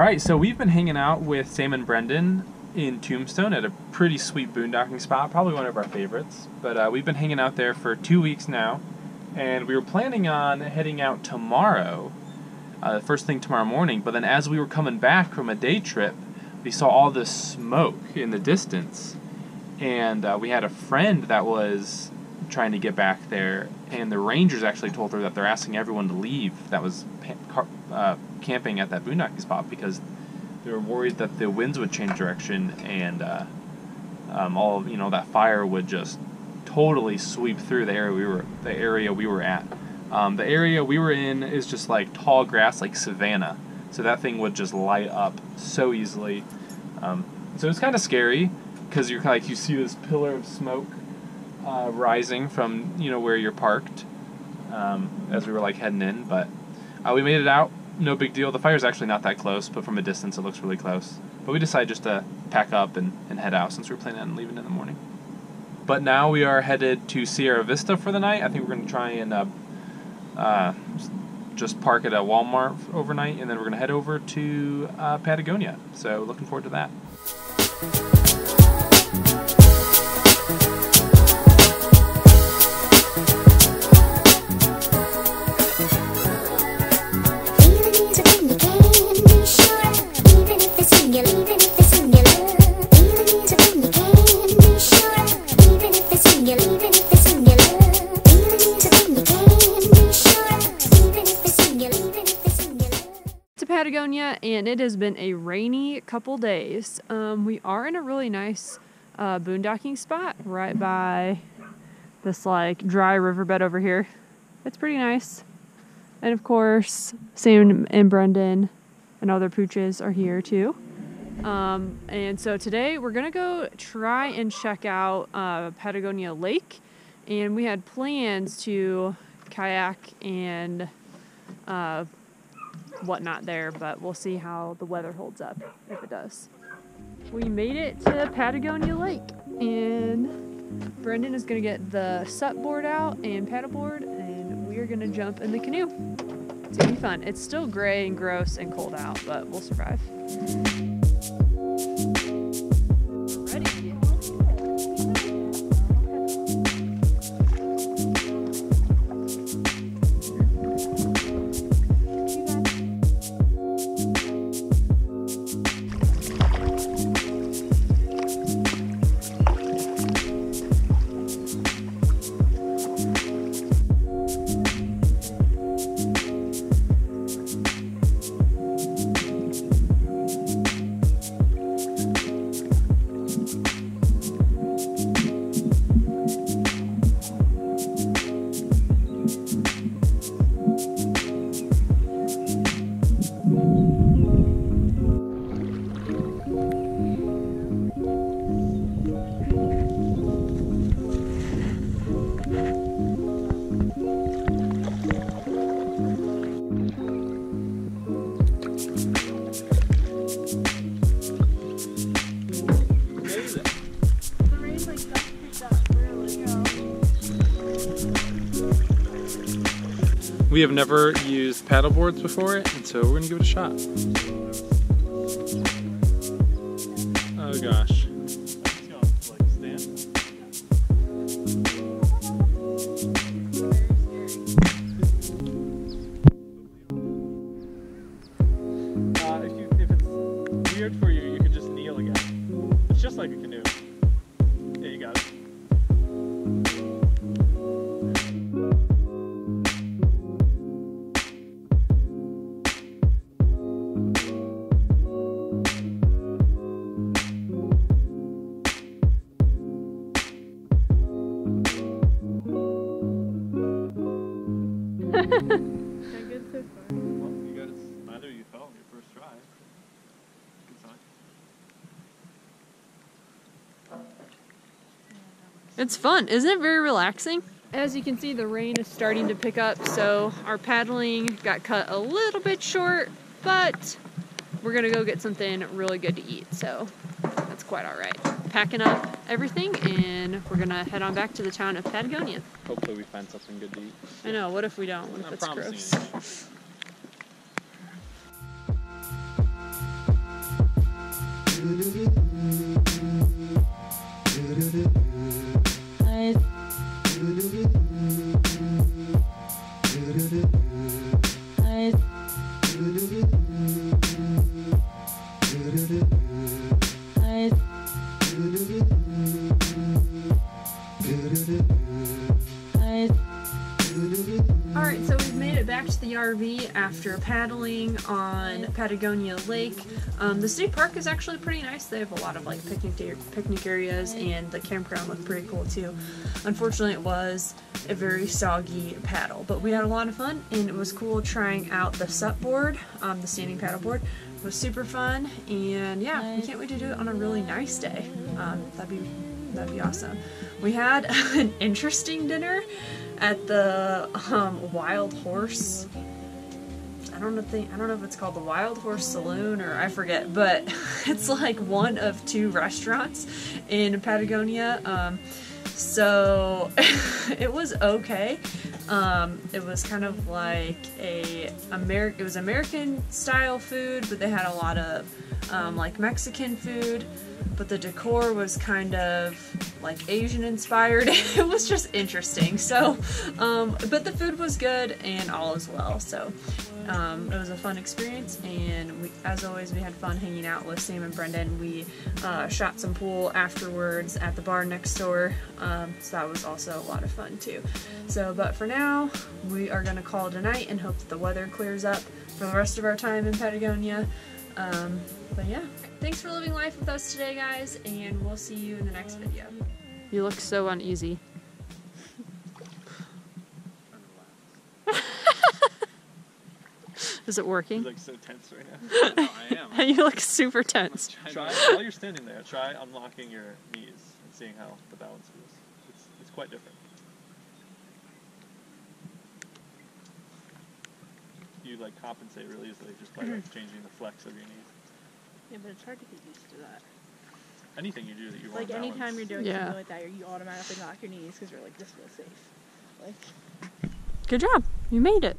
Alright, so we've been hanging out with Sam and Brendan in Tombstone at a pretty sweet boondocking spot, probably one of our favorites. But we've been hanging out there for 2 weeks now, and we were planning on heading out tomorrow, first thing tomorrow morning, but then as we were coming back from a day trip, we saw all this smoke in the distance, and we had a friend that was trying to get back there, and the rangers actually told her that they're asking everyone to leave that was camping at that boondocking spot because they were worried that the winds would change direction and that fire would just totally sweep through the area we were at. The area we were in is just like tall grass, like savanna, so that thing would just light up so easily. So it's kind of scary because you see this pillar of smoke rising from where you're parked as we were heading in, but we made it out. No big deal. The fire's actually not that close, but from a distance it looks really close. But we decided just to pack up and head out since we were planning on leaving in the morning. But now we are headed to Sierra Vista for the night. I think we're going to try and just park at a Walmart overnight, and then we're going to head over to Patagonia. So looking forward to that. Patagonia, and it has been a rainy couple days. We are in a really nice boondocking spot right by this dry riverbed over here. It's pretty nice. And of course, Sam and Brendan and other pooches are here too. And so today we're gonna go try and check out Patagonia Lake, and we had plans to kayak and whatnot there, but we'll see how the weather holds up if it does. We made it to Patagonia Lake, and Brendan is gonna get the SUP board out and paddleboard, and we are gonna jump in the canoe. It's gonna be fun. It's still gray and gross and cold out, but we'll survive. Ready? We have never used paddleboards before it, and so we're gonna give it a shot. Oh gosh. If it's weird for you, you can just kneel again. It's just like a canoe. Yeah, you got it. Not good so far. Well, you got it. Neither you fell on your first try. Good sign. It's fun. Isn't it very relaxing? As you can see, the rain is starting to pick up, so our paddling got cut a little bit short, but we're gonna go get something really good to eat, so that's quite all right. Packing up everything, and we're gonna head on back to the town of Patagonia. Hopefully we find something good to eat. I know, what if we don't? What if it's gross? Alright, so we've made it back to the RV after paddling on Patagonia Lake. The state park is actually pretty nice. They have a lot of like picnic areas, and the campground looked pretty cool too. Unfortunately, it was a very soggy paddle, but we had a lot of fun, and it was cool trying out the SUP board, the standing paddle board. It was super fun, and yeah, we can't wait to do it on a really nice day. That'd be awesome. We had an interesting dinner at the Wild Horse. I don't know if it's called the Wild Horse Saloon or I forget, but it's like one of 2 restaurants in Patagonia. So it was okay. It was kind of like it was American style food, but they had a lot of like Mexican food, but the decor was kind of like Asian inspired. It was just interesting. So, but the food was good and all is well. So, it was a fun experience, and as always, we had fun hanging out with Sam and Brendan. We shot some pool afterwards at the bar next door, so that was also a lot of fun too. So, but for now, we are going to call it a night and hope that the weather clears up for the rest of our time in Patagonia. But yeah, thanks for living life with us today, guys, and we'll see you in the next video. You look so uneasy. Is it working? I'm like so tense right now. No, I am. You look super tense. Try while you're standing there. Try unlocking your knees and seeing how the balance feels. It's quite different. You like compensate really easily just by like changing the flex of your knees. Yeah, but it's hard to get used to that. Anything you do that you want Like to balance. anytime you're doing something like that, you automatically knock your knees because you're like, this feels safe. Like. Good job. You made it.